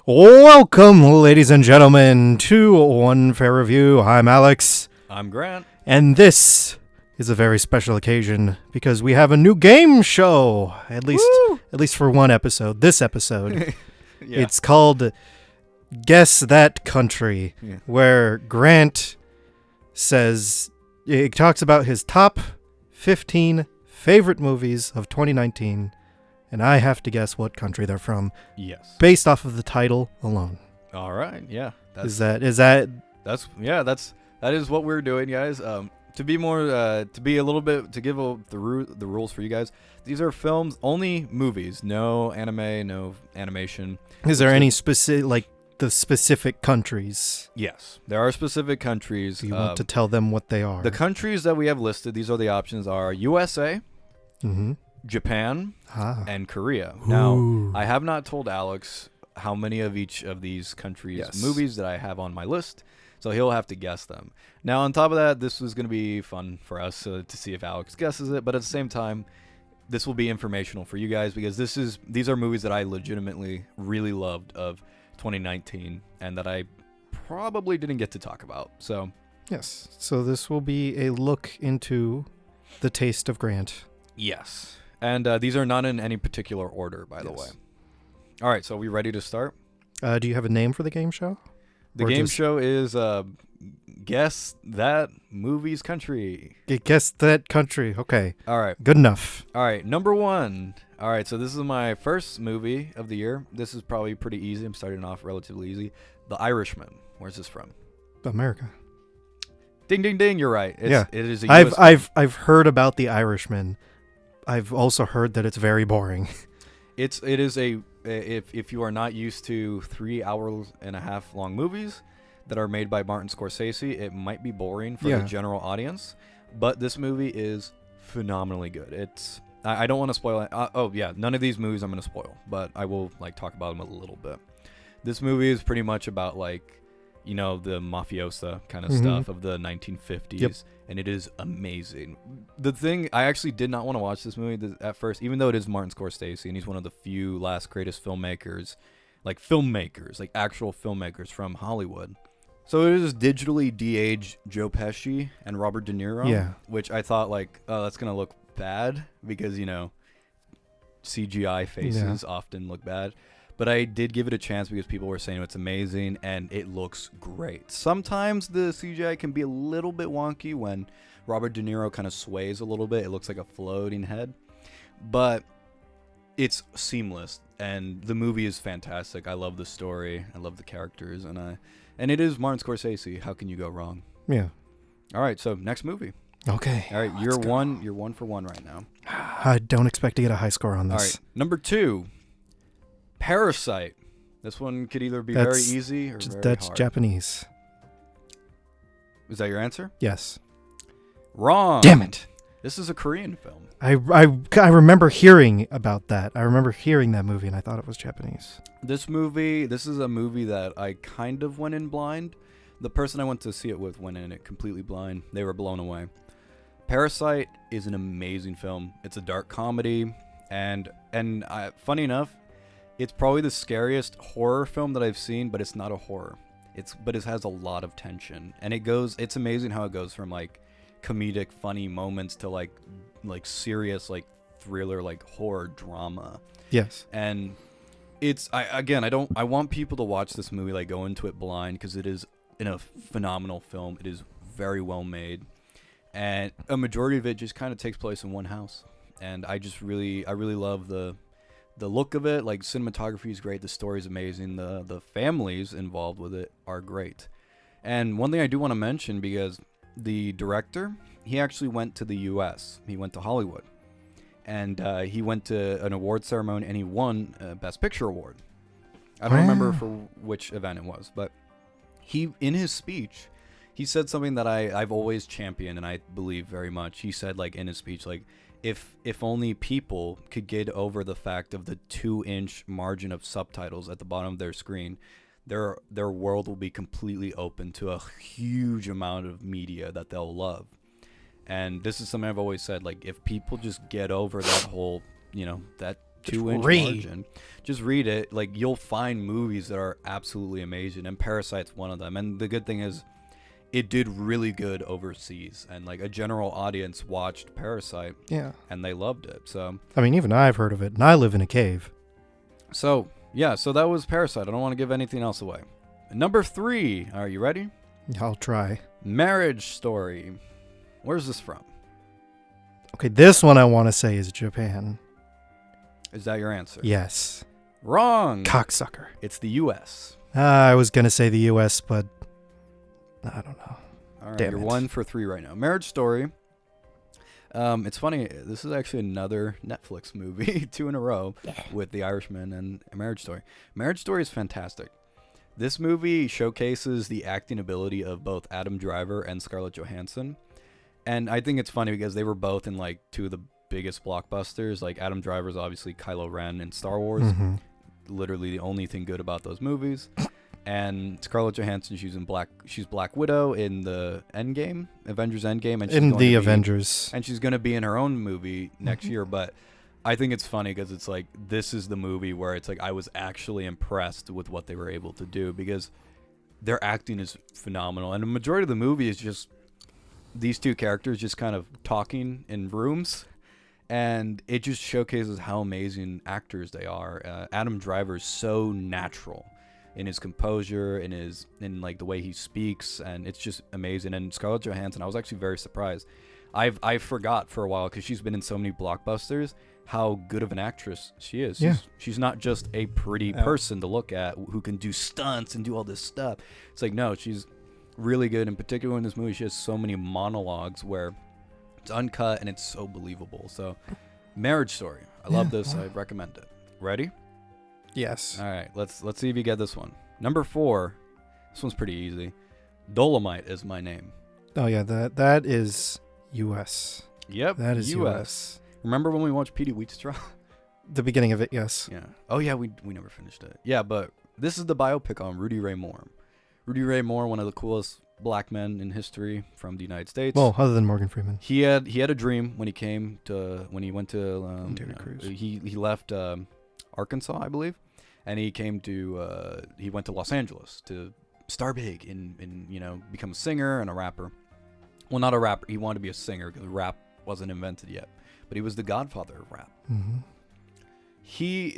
Welcome, ladies and gentlemen, to One Fair Review. I'm Alex, I'm Grant. and this is a very special occasion because we have a new game show. At least for one episode. This episode, Yeah. It's called Guess That Country, where Grant says it talks about his top 15 favorite movies of 2019. And I have to guess what country they're from. Yes. Based off of the title alone. All right. Yeah. That is what we're doing, guys. To be more, to be a little bit, to give the rules for you guys. These are films, only movies, no anime, no animation. Is there any specific countries? Yes, there are specific countries. Do you want to tell them what they are? The countries that we have listed, these are the options, are USA, Mm-hmm. Japan, and Korea. Ooh. Now, I have not told Alex how many of each of these countries' movies that I have on my list, so he'll have to guess them. Now, on top of that, this is going to be fun for us to see if Alex guesses it, but at the same time, this will be informational for you guys because these are movies that I legitimately really loved of 2019 and that I probably didn't get to talk about. So, yes. So this will be a look into the taste of Grant. Yes. And these are not in any particular order, by the way. All right, so are we ready to start? Do you have a name for the game show? The game show is Guess That Movie's Country. Guess That Country. Okay. All right. Good enough. All right, number one. All right, so this is my first movie of the year. This is probably pretty easy. I'm starting off relatively easy. The Irishman. Where's this from? America. Ding, ding, ding. You're right. It is a US I've heard about The Irishman. I've also heard that it's very boring. It is if you are not used to 3 hours and a half long movies that are made by Martin Scorsese, it might be boring for the general audience. But this movie is phenomenally good. I don't want to spoil it. None of these movies I'm going to spoil, but I will talk about them a little bit. This movie is pretty much about the mafiosa kind of stuff of the 1950s, and it is amazing. The thing, I actually did not want to watch this movie at first, even though it is Martin Scorsese, and he's one of the few last greatest filmmakers, actual filmmakers from Hollywood. So it is digitally de-aged Joe Pesci and Robert De Niro, which I thought that's going to look bad because, CGI faces often look bad. But I did give it a chance because people were saying it's amazing, and it looks great. Sometimes the CGI can be a little bit wonky when Robert De Niro kind of sways a little bit. It looks like a floating head. But it's seamless, and the movie is fantastic. I love the story. I love the characters, and it is Martin Scorsese. How can you go wrong? Yeah. All right, so next movie. Okay. All right, you're 1 for 1 right now. I don't expect to get a high score on this. All right, number 2. Parasite. This one could either be very easy or very That's hard. Japanese. Is that your answer? Yes. Wrong. Damn it. This is a Korean film. I remember hearing about that. I remember hearing that movie, and I thought it was Japanese. This is a movie that I kind of went in blind. The person I went to see it with went in it completely blind. They were blown away. Parasite is an amazing film. It's a dark comedy, and funny enough, it's probably the scariest horror film that I've seen, but it's not a horror. But it has a lot of tension, and it's amazing how it goes from comedic, funny moments to serious thriller horror drama. Yes. And I want people to watch this movie go into it blind because it is a phenomenal film. It is very well made, and a majority of it just kind of takes place in one house. And I really love the look of it. Cinematography is great. The story is amazing. The families involved with it are great. And one thing I do want to mention, because the director, he actually went to the U.S. He went to Hollywood. And he went to an award ceremony, and he won a Best Picture award. I don't remember for which event it was, but in his speech, he said something that I've always championed, and I believe very much. He said, in his speech, if only people could get over the fact of the 2-inch margin of subtitles at the bottom of their screen, their world will be completely open to a huge amount of media that they'll love. And this is something I've always said, if people just get over that whole, that 2-inch margin. Just read it. Like, you'll find movies that are absolutely amazing, and Parasite's one of them. And the good thing is, it did really good overseas, and like a general audience watched Parasite. Yeah. And they loved it. So I mean, even I've heard of it, and I live in a cave. So yeah, so that was Parasite. I don't want to give anything else away. Number 3. Are you ready? I'll try. Marriage Story. Where's this from? Okay, this one I want to say is Japan. Is that your answer? Yes. Wrong. Cocksucker. It's the U.S. I was going to say the U.S., but I don't know. All right, Damn you're it. 1 for 3 right now. Marriage Story. It's funny. This is actually another Netflix movie, 2 in a row, with The Irishman and Marriage Story. Marriage Story is fantastic. This movie showcases the acting ability of both Adam Driver and Scarlett Johansson. And I think it's funny because they were both in like 2 of the biggest blockbusters. Like, Adam Driver's obviously Kylo Ren in Star Wars. Mm-hmm. Literally the only thing good about those movies. And Scarlett Johansson, she's Black Widow in the Endgame, Avengers Endgame, and she's In the Avengers. and she's going to be in her own movie next year. But I think it's funny because it's like, this is the movie where it's like I was actually impressed with what they were able to do, because their acting is phenomenal, and the majority of the movie is just these 2 characters just kind of talking in rooms, and it just showcases how amazing actors they are. Adam Driver is so natural in his composure, in like the way he speaks, and it's just amazing. And Scarlett Johansson, I was actually very surprised. I forgot for a while, because she's been in so many blockbusters, how good of an actress she is. She's not just a pretty person to look at who can do stunts and do all this stuff. It's like, no, she's really good. In particular in this movie, she has so many monologues where it's uncut and it's so believable. So, Marriage Story. I love this. I recommend it. Ready? Yes. All right, let's see if you get this one. Number 4. This one's pretty easy. Dolomite Is My Name. Oh, yeah, that is U.S. Yep, That is U.S. Remember when we watched Petey Wheatstraw? The beginning of it, yes. Yeah. Oh, yeah, we never finished it. Yeah, but this is the biopic on Rudy Ray Moore. Rudy Ray Moore, one of the coolest black men in history from the United States. Well, other than Morgan Freeman. He had a dream when he went to David Cruz. He left Arkansas, I believe, and he went to Los Angeles to star big and become a singer and a rapper. Well, not a rapper. He wanted to be a singer because rap wasn't invented yet, but he was the godfather of rap. Mm-hmm.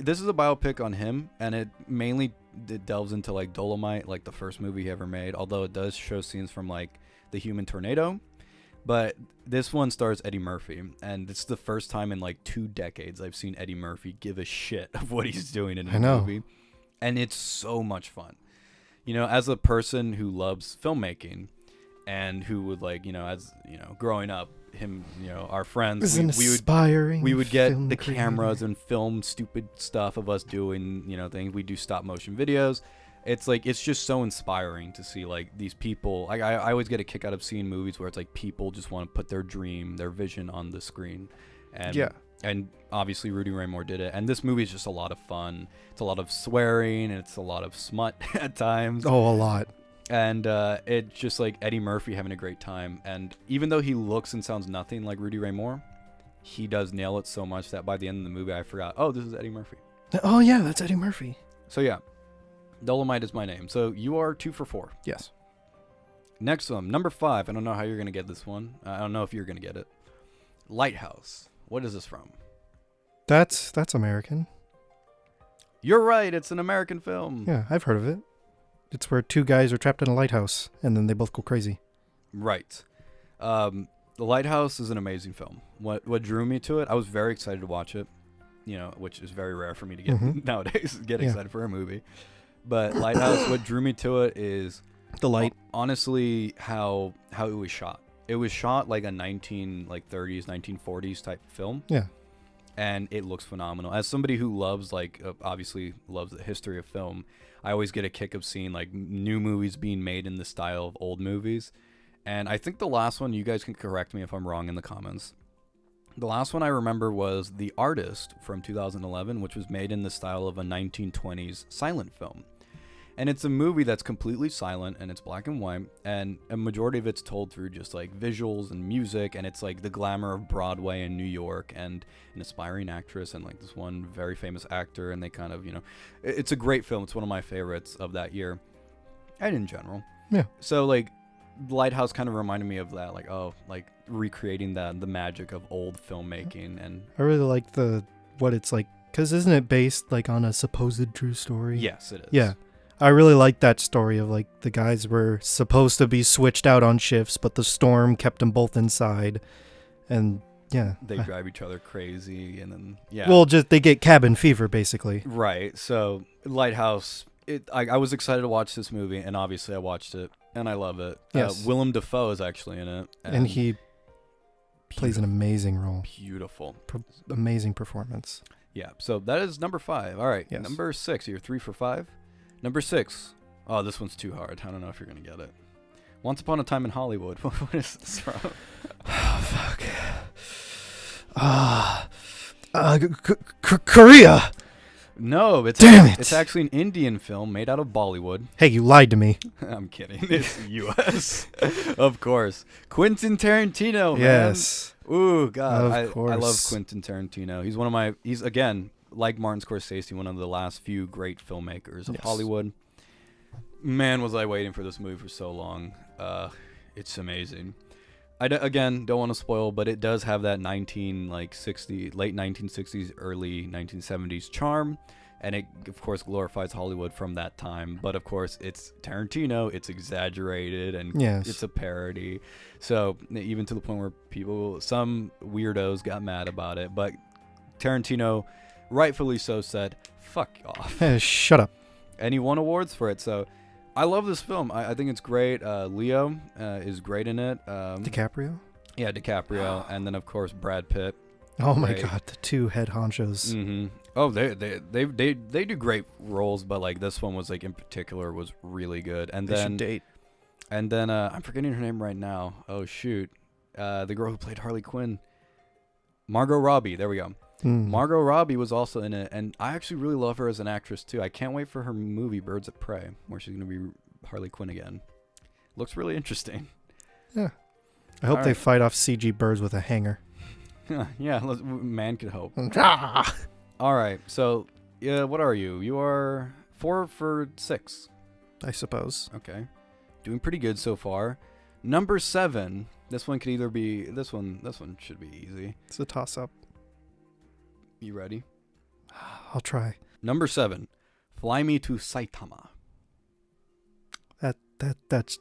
This is a biopic on him, and it delves into like Dolomite, like the first movie he ever made, although it does show scenes from like The Human Tornado. But this one stars Eddie Murphy, and it's the first time in like 2 decades I've seen Eddie Murphy give a shit of what he's doing in a movie. And it's so much fun. As a person who loves filmmaking and who would growing up, our friends, we would get the cameras and film stupid stuff of us doing, things. We do stop motion videos. It's like, it's just so inspiring to see like these people. I always get a kick out of seeing movies where it's like people just want to put their dream, their vision on the screen. And obviously Rudy Ray Moore did it. And this movie is just a lot of fun. It's a lot of swearing, and it's a lot of smut at times. Oh, a lot. And it's just like Eddie Murphy having a great time. And even though he looks and sounds nothing like Rudy Ray Moore, he does nail it so much that by the end of the movie, I forgot, oh, this is Eddie Murphy. Oh, yeah, that's Eddie Murphy. So, yeah, Dolomite Is My Name. So you are 2 for 4. Yes. Next one, number 5. I don't know how you're going to get this one. I don't know if you're going to get it. Lighthouse. What is this from? That's American. You're right. It's an American film. Yeah, I've heard of it. It's where 2 guys are trapped in a lighthouse, and then they both go crazy. Right. The Lighthouse is an amazing film. What drew me to it, I was very excited to watch it, which is very rare for me to get nowadays, excited for a movie. But Lighthouse, what drew me to it is the light. Honestly, how it was shot. It was shot like a 1930s, 1940s type film. Yeah. And it looks phenomenal. As somebody who loves obviously loves the history of film, I always get a kick of seeing like new movies being made in the style of old movies. And I think the last one, you guys can correct me if I'm wrong in the comments. The last one I remember was The Artist from 2011, which was made in the style of a 1920s silent film. And it's a movie that's completely silent, and it's black and white, and a majority of it's told through just like visuals and music, and it's like the glamour of Broadway in New York, and an aspiring actress, and like this one very famous actor, and they kind of, it's a great film. It's one of my favorites of that year, and in general. Yeah. So like, Lighthouse kind of reminded me of that, like recreating the magic of old filmmaking, and I really like what it's like, because isn't it based like on a supposed true story? yes, it is. Yeah. I really like that story of like the guys were supposed to be switched out on shifts, but the storm kept them both inside, and yeah, they drive each other crazy, and then well, just they get cabin fever basically. Right. So Lighthouse, I was excited to watch this movie, and obviously I watched it, and I love it. Yes. Willem Dafoe is actually in it, and he plays an amazing role. Beautiful, amazing performance. Yeah. So that is number 5. All right. Yes. Number 6. You're 3 for 5. Number 6. Oh, this one's too hard. I don't know if you're gonna get it. Once Upon a Time in Hollywood. What is this from? Oh, fuck. Korea. No, it's Damn it. It's actually an Indian film made out of Bollywood. Hey, you lied to me. I'm kidding. It's U.S. Of course. Quentin Tarantino. Man. Yes. Ooh, God. Of I love course. Quentin Tarantino. He's again, like Martin Scorsese, one of the last few great filmmakers of Hollywood. Man, was I waiting for this movie for so long. It's amazing. Again, don't want to spoil, but it does have that late 1960s, early 1970s charm, and it of course glorifies Hollywood from that time. But of course, it's Tarantino, it's exaggerated, and it's a parody. So even to the point where some weirdos got mad about it, but Tarantino, rightfully so, said, "Fuck off." Hey, shut up. And he won awards for it. So I love this film. I think it's great. Leo is great in it. DiCaprio? Yeah, DiCaprio. And then, of course, Brad Pitt. Oh, my God. The two head honchos. Mm-hmm. Oh, they do great roles, but, like, this one was, like, in particular was really good. And they then should date. And then, I'm forgetting her name right now. Oh, shoot. The girl who played Harley Quinn. Margot Robbie. There we go. Margot Robbie was also in it, and I actually really love her as an actress too. I can't wait for her movie Birds of Prey, where she's going to be Harley Quinn again. Looks really interesting. Yeah. I hope they fight off CG birds with a hanger. Yeah, man could hope. All right, so what are you? You are 4 for 6. I suppose. Okay. Doing pretty good so far. Number 7. This one could either be this one should be easy. It's a toss up. You ready? I'll try. Number 7. Fly Me to Saitama. That's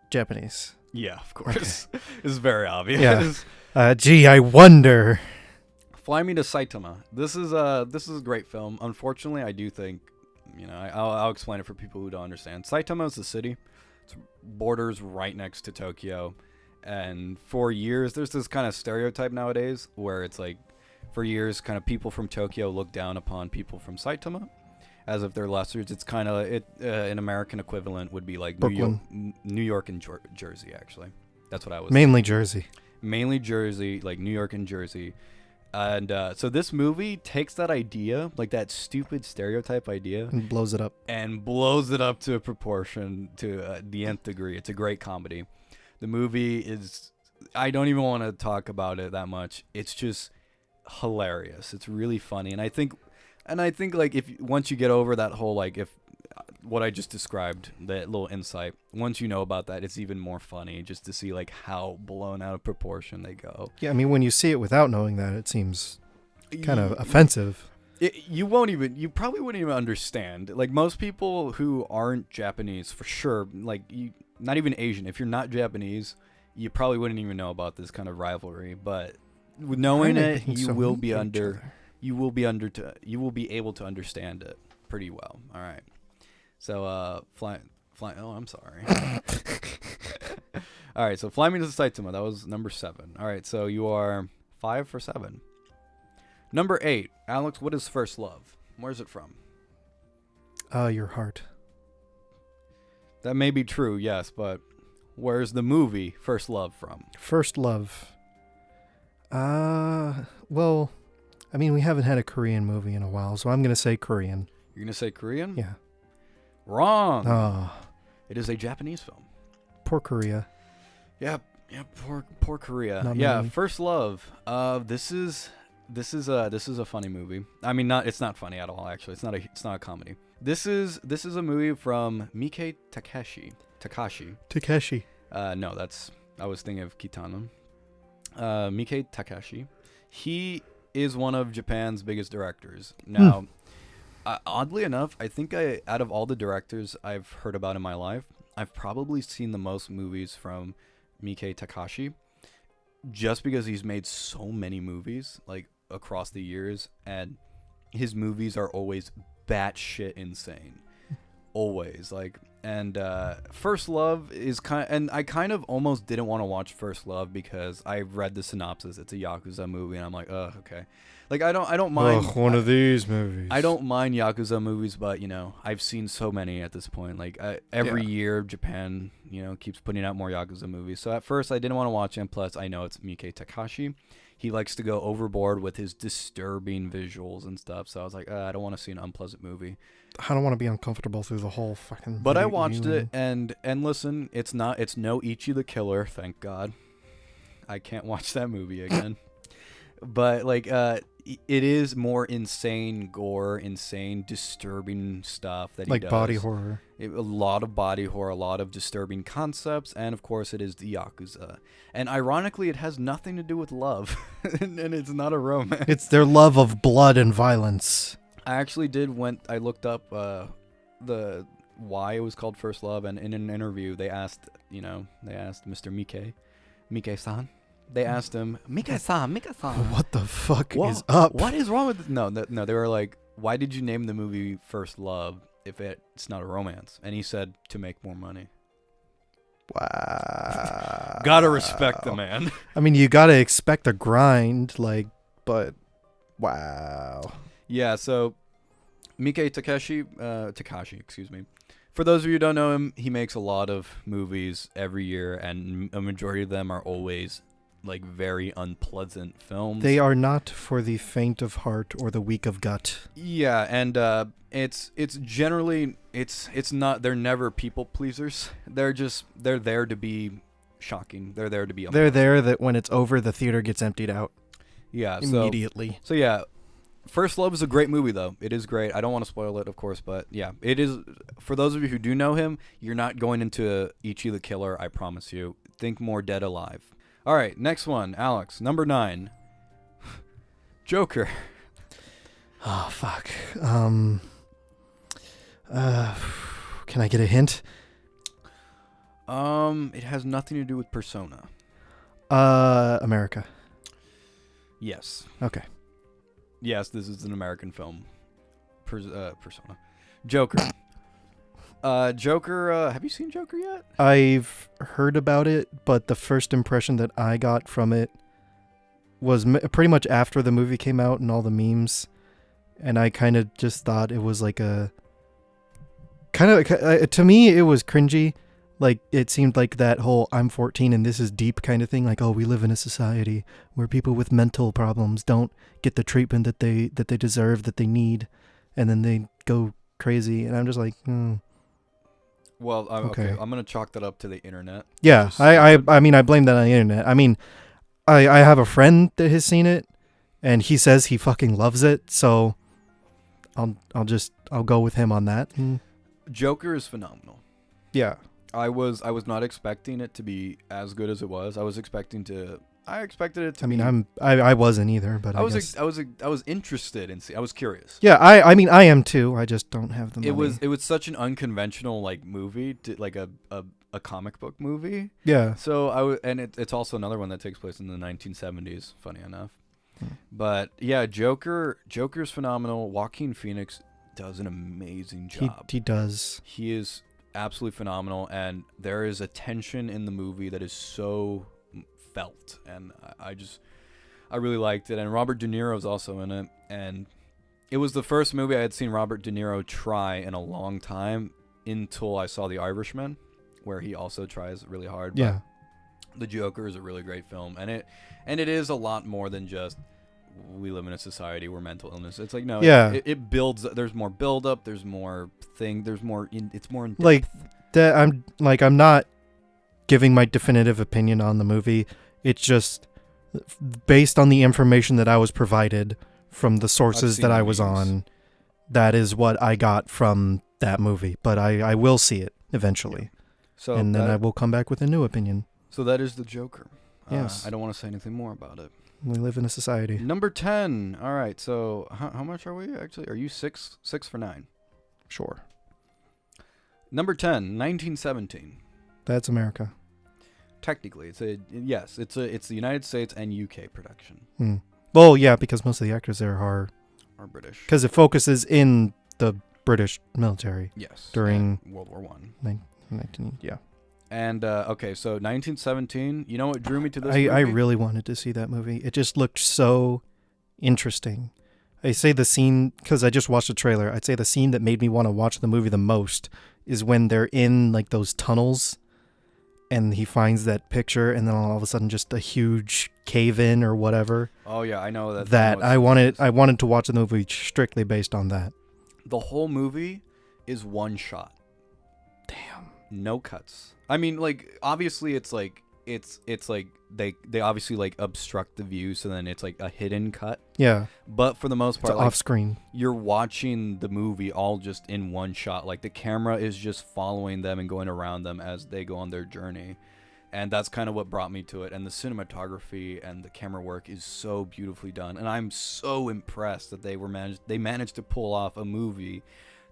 Japanese. Yeah, of course. Okay. It's very obvious. Yeah. Gee, I wonder. Fly Me to Saitama. This is a great film. Unfortunately, I do think, I'll explain it for people who don't understand. Saitama is the city. It borders right next to Tokyo. And for years, there's this kind of stereotype nowadays where it's like, for years, kind of people from Tokyo look down upon people from Saitama as if they're lessers. It's kind of an American equivalent would be like New York and Jersey, actually. That's what I was Mainly Jersey. Mainly Jersey, like New York and Jersey. And so this movie takes that idea, like that stupid stereotype idea, and blows it up. To a proportion, to the nth degree. It's a great comedy. The movie is, I don't even want to talk about it that much. It's just hilarious. It's really funny. And I think like if once you get over that whole, like, if what I just described, that little insight, once you know about that, it's even more funny just to see like how blown out of proportion they go. Yeah, I mean, when you see it without knowing that, it seems kind of offensive. You probably wouldn't even understand. Like, most people who aren't Japanese, for sure, like, not even Asian, if you're not Japanese, you probably wouldn't even know about this kind of rivalry. But with knowing it, you will be able to understand it pretty well. All right. So, fly. Oh, I'm sorry. All right. So, Fly Me to Saitama. That was number 7. All right. So you are 5 for 7. Number 8. Alex, what is First Love? Where's it from? Your heart. That may be true, yes, but where's the movie First Love from? First Love. Well, I mean, we haven't had a Korean movie in a while, so I'm going to say Korean. You're going to say Korean? Yeah. Wrong. Oh, It is a Japanese film. poor Korea. Yeah, poor Korea. Not Yeah, many. First Love. This is a funny movie. I mean, it's not funny at all. Actually, it's not a comedy. This is a movie from Miike Takashi. Takeshi. No, I was thinking of Kitano. Miike Takashi. He is one of Japan's biggest directors. Now, oddly enough, I think out of all the directors I've heard about in my life, I've probably seen the most movies from Miike Takashi, just because he's made so many movies like across the years, and his movies are always batshit insane. Always and First Love is and I kind of almost didn't want to watch First Love because I read the synopsis. It's a Yakuza movie, and I'm like, okay. Like I don't mind one of these movies. I don't mind Yakuza movies, but I've seen so many at this point. Like every year, Japan keeps putting out more Yakuza movies. So at first, I didn't want to watch it. Plus, I know it's Miike Takashi. He likes to go overboard with his disturbing visuals and stuff. So I was like, I don't want to see an unpleasant movie. I don't want to be uncomfortable through the whole fucking. But I watched it, and listen, it's no Ichi the Killer, thank God. I can't watch that movie again. But it is more insane gore, insane disturbing stuff that he does. Body horror. A lot of body horror, a lot of disturbing concepts, and of course it is the Yakuza. And ironically, it has nothing to do with love, and it's not a romance. It's their love of blood and violence. I actually I looked up why it was called First Love, and in an interview they asked Mr. Miike-san. They asked him, Miike-san. What the fuck is up? What is wrong with this? No, they were like, why did you name the movie First Love if it's not a romance? And he said, to make more money. Wow. Gotta respect the man. I mean, you gotta expect a grind, but wow. Yeah, so Miike Takashi, excuse me. For those of you who don't know him, he makes a lot of movies every year, and a majority of them are always very unpleasant films. They are not for the faint of heart or the weak of gut. Yeah, and it's generally it's not. They're never people pleasers. They're there to be shocking. They're there to be. They're there that when it's over, the theater gets emptied out. Yeah, immediately. So yeah. First Love is a great movie, though. It is great. I don't want to spoil it, of course, but yeah, it is. For those of you who do know him, you're not going into Ichi the Killer, I promise you. Think more Dead Alive. All right, next one, Alex, number 9. Joker. Oh, fuck. Can I get a hint? It has nothing to do with Persona. America. Yes. Okay. Yes, this is an American film. Persona. Joker. Joker, have you seen Joker yet? I've heard about it, but the first impression that I got from it was pretty much after the movie came out and all the memes, and I kind of just thought it was like a... to me, it was cringy. It seemed like that whole I'm 14 and this is deep kind of thing. We live in a society where people with mental problems don't get the treatment that they deserve, that they need, and then they go crazy. And I'm just like, Well, okay. I'm going to chalk that up to the internet. Yeah, I mean, I blame that on the internet. I mean, I have a friend that has seen it, and he says he fucking loves it, so I'll go with him on that. Joker is phenomenal. Yeah. I was not expecting it to be as good as it was. I expected it to. I mean, I wasn't either, but I was interested in. I was curious. Yeah, I mean, I am too. I just don't have the money. It was such an unconventional movie, a comic book movie. Yeah. So it's also another one that takes place in the 1970s. Funny enough, but yeah, Joker's phenomenal. Joaquin Phoenix does an amazing job. He does. He is absolutely phenomenal, and there is a tension in the movie that is so felt, and I really liked it. And Robert De Niro is also in it, and it was the first movie I had seen Robert De Niro try in a long time until I saw The Irishman, where he also tries really hard. But yeah, The Joker is a really great film, and it is a lot more than just we live in a society where mental illness. It's like no, Yeah. it builds. There's more build up. There's more thing. There's more. It's more in depth. Like that. I'm not giving my definitive opinion on the movie. It's just based on the information that I was provided from the sources that I was on. That is what I got from that movie. But I will see it eventually. Yeah. So and then I will come back with a new opinion. So that is the Joker. Yes. I don't want to say anything more about it. We live in a society. Number 10. All right. So how much are we actually? Are you 6 for 9? Sure. Number 10, 1917. That's America. Technically, it's the United States and UK production. Well, yeah, because most of the actors there are British. Because it focuses in the British military. Yes. During World War One. 19, yeah. And okay, so 1917. You know what drew me to this movie? I really wanted to see that movie. It just looked so interesting. I say the scene because I just watched the trailer. I'd say the scene that made me want to watch the movie the most is when they're in like those tunnels, and he finds that picture, and then all of a sudden just a huge cave in or whatever. Oh yeah, I know that. That I wanted to watch the movie strictly based on that. The whole movie is one shot. Damn. No cuts. I mean, like obviously it's like they obviously like obstruct the view, so then it's like a hidden cut. Yeah. But for the most part, it's off screen. You're watching the movie all just in one shot. Like the camera is just following them and going around them as they go on their journey. And that's kind of what brought me to it. And the cinematography and the camera work is so beautifully done. And I'm so impressed that they managed to pull off a movie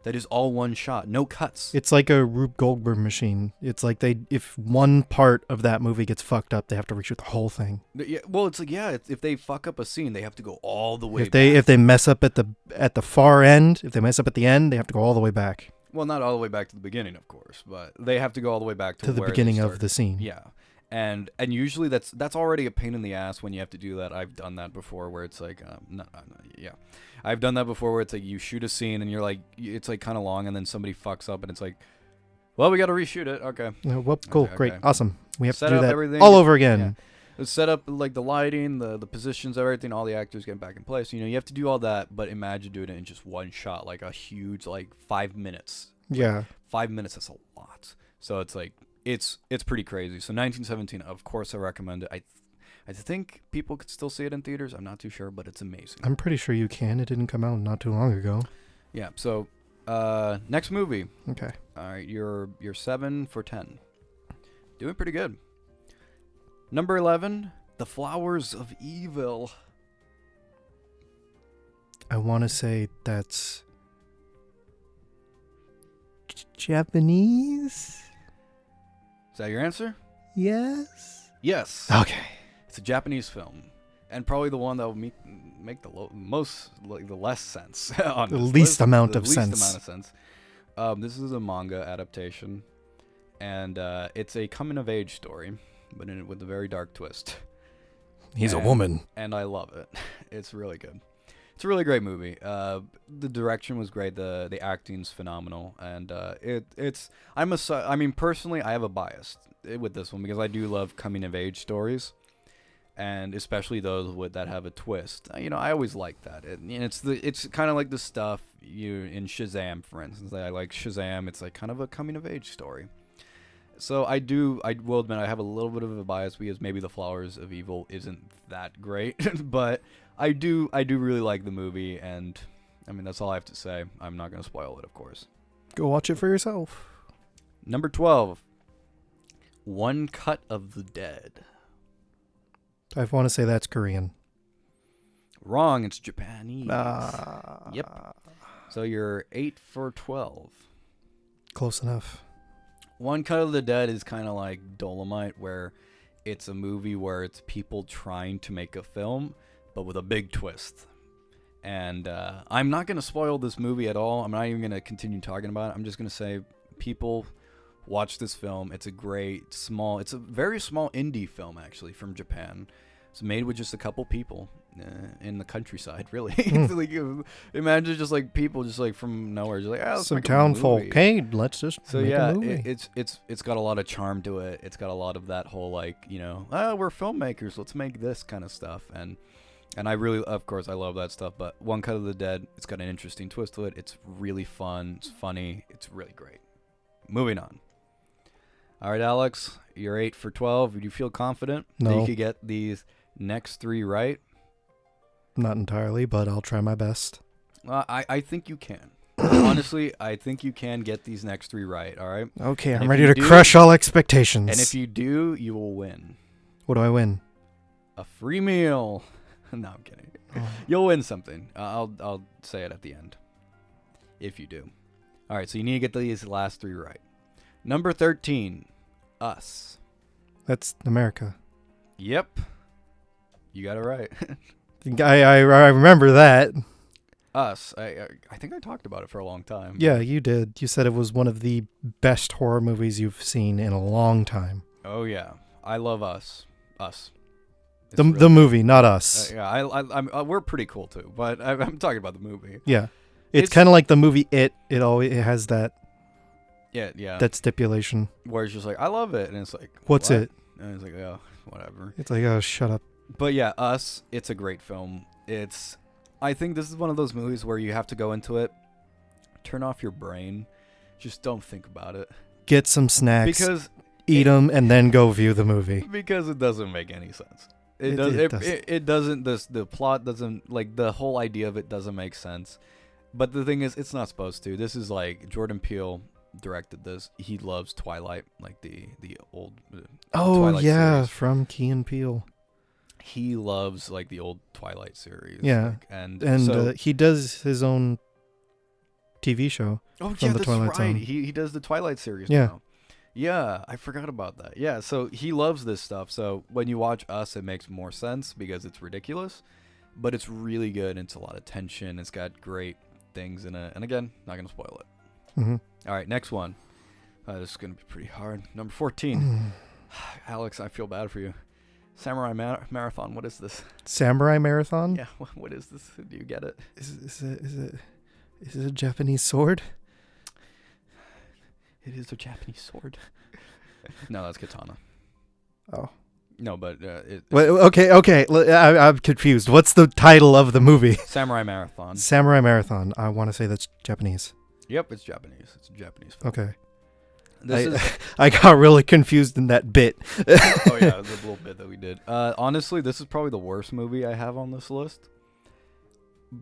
that is all one shot, no cuts. It's like a Rube Goldberg machine. It's like if one part of that movie gets fucked up, they have to reshoot the whole thing. Yeah, well, it's like if they fuck up a scene, they have to go all the way. If they mess up at the far end, if they mess up at the end, they have to go all the way back. Well, not all the way back to the beginning, of course, but they have to go all the way back to the where beginning they of the scene. Yeah. And usually that's already a pain in the ass when you have to do that. I've done that before where it's like, I've done that before where it's like you shoot a scene and you're like, it's like kind of long and then somebody fucks up and it's like, well, we got to reshoot it. Okay. Well, cool. Okay. Great. Awesome. We have set to do up that everything, all over again. Yeah. Set up like the lighting, the positions, everything, all the actors getting back in place. You know, you have to do all that, but imagine doing it in just one shot, like a huge, like 5 minutes. Yeah. 5 minutes, that's a lot. So it's like, it's pretty crazy. So 1917, of course, I recommend it. I think people could still see it in theaters. I'm not too sure, but it's amazing. I'm pretty sure you can. It didn't come out not too long ago. Yeah. So next movie. Okay. All right. You're 7 for 10. Doing pretty good. Number 11, The Flowers of Evil. I want to say that's Japanese. Is that your answer? Yes. Yes. Okay. It's a Japanese film, and probably the one that will make the less sense. On the least amount of sense. This is a manga adaptation, and it's a coming-of-age story, but with a very dark twist. He's a woman, and I love it. It's really good. It's a really great movie. The direction was great. The acting's phenomenal, and personally, I have a bias with this one because I do love coming of age stories, and especially those that have a twist. You know, I always like that. It's kind of like the stuff in Shazam, for instance. I like Shazam. It's like kind of a coming of age story. So I will admit I have a little bit of a bias because maybe The Flowers of Evil isn't that great, but I do really like the movie, and I mean that's all I have to say. I'm not going to spoil it, of course. Go watch it for yourself. Number 12, One Cut of the Dead. I want to say that's Korean. Wrong, it's Japanese. Yep. So you're 8 for 12. Close enough. One Cut of the Dead is kind of like Dolomite, where it's a movie where it's people trying to make a film, but with a big twist. And I'm not going to spoil this movie at all. I'm not even going to continue talking about it. I'm just going to say, people, watch this film. It's a very small indie film, actually, from Japan. It's made with just a couple people in the countryside, really. Like, imagine just like people just like from nowhere, just like, let's some make town a movie. folk. Hey, let's just make a movie. It's got a lot of charm to it. It's got a lot of that whole like, we're filmmakers, let's make this kind of stuff. And And I really, of course, I love that stuff. But One Cut of the Dead, it's got an interesting twist to it. It's really fun. It's funny. It's really great. Moving on. All right, Alex, you're 8 for 12. Do you feel confident that No. you could get these next 3 right? Not entirely, but I'll try my best. I think you can. Honestly, I think you can get these next 3 right, all right? Okay, And I'm if ready you to do- crush all expectations. And if you do, you will win. What do I win? A free meal. No, I'm kidding. Oh. You'll win something. I'll say it at the end. If you do. All right, so you need to get these last 3 right. Number 13, Us. That's America. Yep. You got it right. I remember that. Us. I think I talked about it for a long time. Yeah, you did. You said it was one of the best horror movies you've seen in a long time. Oh yeah, I love Us. Us. It's The really- movie, not us. Yeah, I'm we're pretty cool too, but I'm talking about the movie. Yeah. It's It's- kind of like the movie It. It has that Yeah. that stipulation. Where it's just like I love it, and it's like What's what? it? And it's like oh whatever. It's like, oh, shut up. But yeah, Us. It's a great film. I think this is one of those movies where you have to go into it, turn off your brain, just don't think about it Get some snacks, because eat them, and then go view the movie. it doesn't make any sense. It doesn't. It doesn't. The plot doesn't, like, the whole idea of it doesn't make sense. But the thing is, it's not supposed to. This is like Jordan Peele directed this. He loves Twilight, like the old. Oh Twilight yeah, series. from Key and Peele. He loves like the old Twilight series. Yeah, like, and And he does his own TV show. oh from yeah, the that's Twilight right. Zone. He does the Twilight series Yeah. now. Yeah, I forgot about that. Yeah, so he loves this stuff. So when you watch Us, it makes more sense because it's ridiculous, but it's really good. It's a lot of tension. It's got great things in it. And again, not gonna spoil it. Mm-hmm. All right, next one. This is gonna be pretty hard. Number 14. Alex, I feel bad for you. Samurai Marathon. What is this? Samurai Marathon? Yeah, what is this? Do you get it? Is it a Japanese sword? It is a Japanese sword. No, that's katana. Oh. No, but Wait, okay. I'm confused. What's the title of the movie? Samurai Marathon. Samurai Marathon. I want to say that's Japanese. Yep, it's Japanese. It's a Japanese film. Okay. This is I got really confused in that bit. oh yeah, the little bit that we did. Honestly, this is probably the worst movie I have on this list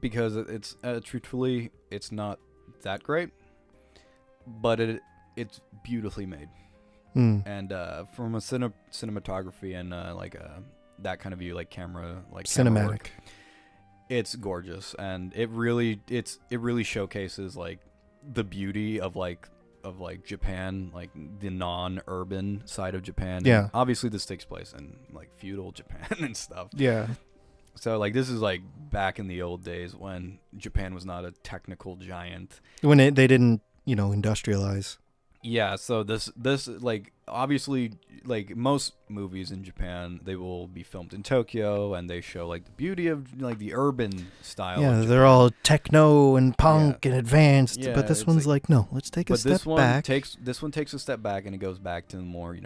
because it's truthfully it's not that great, but it's beautifully made. Mm. And from a cinematography and that kind of view, like camera, like Cinematic. camera work, it's gorgeous, and it really showcases like the beauty of Japan, like the non-urban side of Japan. Yeah. And obviously this takes place in like feudal Japan and stuff. Yeah. So like this is like back in the old days when Japan was not a technical giant. When they didn't, industrialize. Yeah, so this like obviously like most movies in Japan, they will be filmed in Tokyo and they show like the beauty of like the urban style. Yeah, of they're Japan. all techno and punk and advanced. Yeah, but this it's one's like, no, let's take a But step this one back. this one takes a step back and it goes back to more,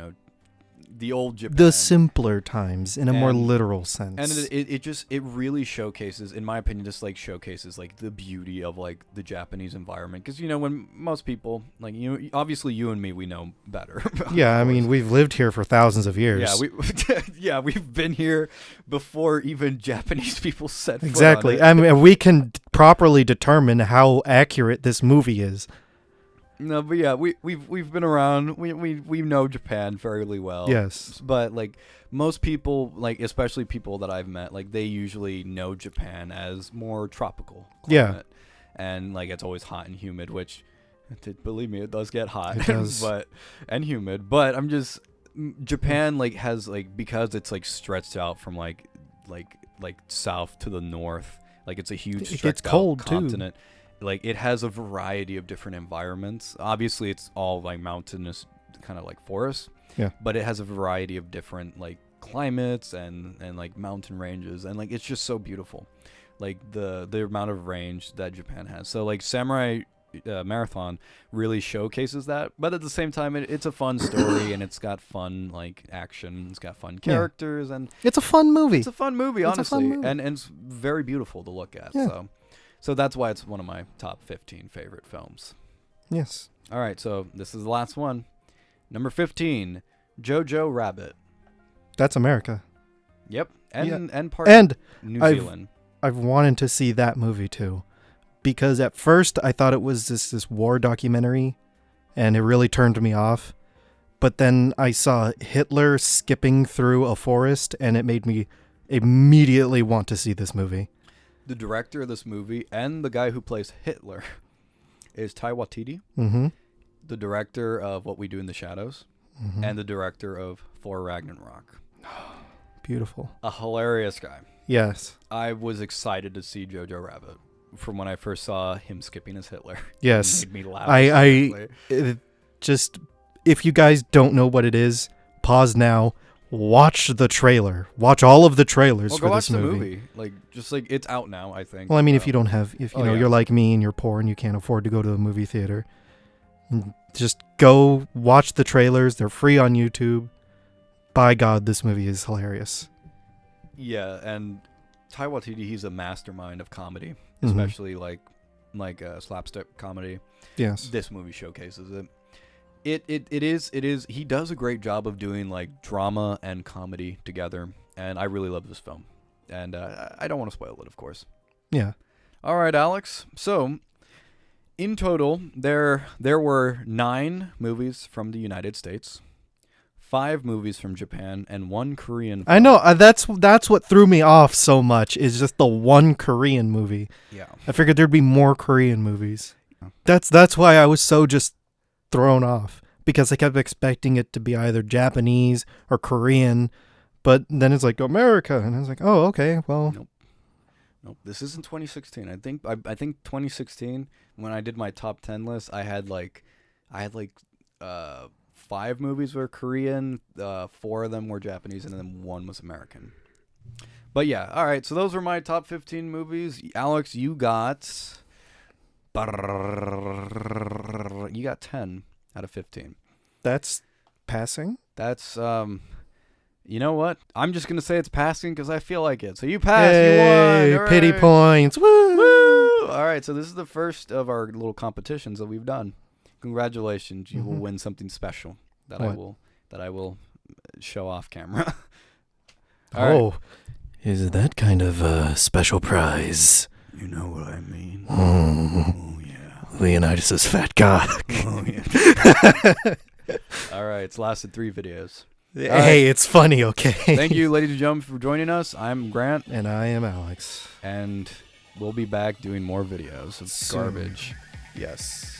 the old Japan. The simpler times in a more And- literal sense. And it really showcases, in my opinion, just like showcases like the beauty of like the Japanese environment. Because when most people like obviously you and me, we know better. yeah, I of mean, course. we've lived here for thousands of years. Yeah, we've been here before even Japanese people set foot Exactly. on it. I mean, we can properly determine how accurate this movie is. No, but yeah, we've been around. We know Japan fairly well. Yes. But like most people, like especially people that I've met, like they usually know Japan as more tropical climate. And like it's always hot and humid, which believe me, it does get hot. It does. and humid. But Japan like has like, because it's like stretched out from like south to the north, like it's a huge It gets stretched out cold, too. continent. Like it has a variety of different environments. Obviously it's all like mountainous, kind of like forests. Yeah. But it has a variety of different like climates and like mountain ranges, and like it's just so beautiful. Like the amount of range that Japan has. So like Samurai marathon really showcases that. But at the same time, it's a fun story and it's got fun like action. It's got fun characters and it's a fun movie. It's a fun movie, honestly, it's a fun movie. And it's very beautiful to look at. Yeah. So that's why it's one of my top 15 favorite films. Yes. All right, so this is the last one. Number 15, Jojo Rabbit. That's America. Yep, and part and New Zealand. I've wanted to see that movie too, because at first I thought it was this war documentary, and it really turned me off. But then I saw Hitler skipping through a forest, and it made me immediately want to see this movie. The director of this movie and the guy who plays Hitler is Taika Waititi, the director of What We Do in the Shadows, and the director of Thor Ragnarok. Beautiful. A hilarious guy. Yes. I was excited to see Jojo Rabbit from when I first saw him skipping as Hitler. Yes. It made me laugh. Just, if you guys don't know what it is, pause now. Watch the trailer. Watch all of the trailers for this movie. Just it's out now, I think. Well, I mean, if you don't have, you're like me and you're poor and you can't afford to go to a movie theater, just go watch the trailers. They're free on YouTube. By God, this movie is hilarious. Yeah, and Taika Waititi, he's a mastermind of comedy, especially like slapstick comedy. Yes. This movie showcases it. It is. He does a great job of doing like drama and comedy together, and I really love this film. And I don't want to spoil it, of course. Yeah. All right, Alex. So, in total, there were 9 movies from the United States, 5 movies from Japan, and 1 Korean film. I know. That's what threw me off so much, is just the one Korean movie. Yeah. I figured there'd be more Korean movies. That's why I was so just thrown off, because I kept expecting it to be either Japanese or Korean, but then it's like America, and I was like, oh, okay, well. Nope. This isn't 2016. I think 2016, when I did my top 10 list, I had 5 movies were Korean, 4 of them were Japanese, and then 1 was American. But yeah, all right. So those were my top 15 movies. Alex, you got 10 out of 15. That's passing. That's you know what? I'm just gonna say it's passing because I feel like it. So you passed. Hey, you won. pity points. Woo! Woo! All right. So this is the first of our little competitions that we've done. Congratulations! You will win something special that I will show off camera. All right. Is that kind of a special prize? You know what I mean. Oh yeah. Leonidas' fat cock. Oh yeah. All right. It's lasted 3 videos. Hey, right. It's funny, okay? Thank you, ladies and gentlemen, for joining us. I'm Grant. And I am Alex. And we'll be back doing more videos of garbage. Yes.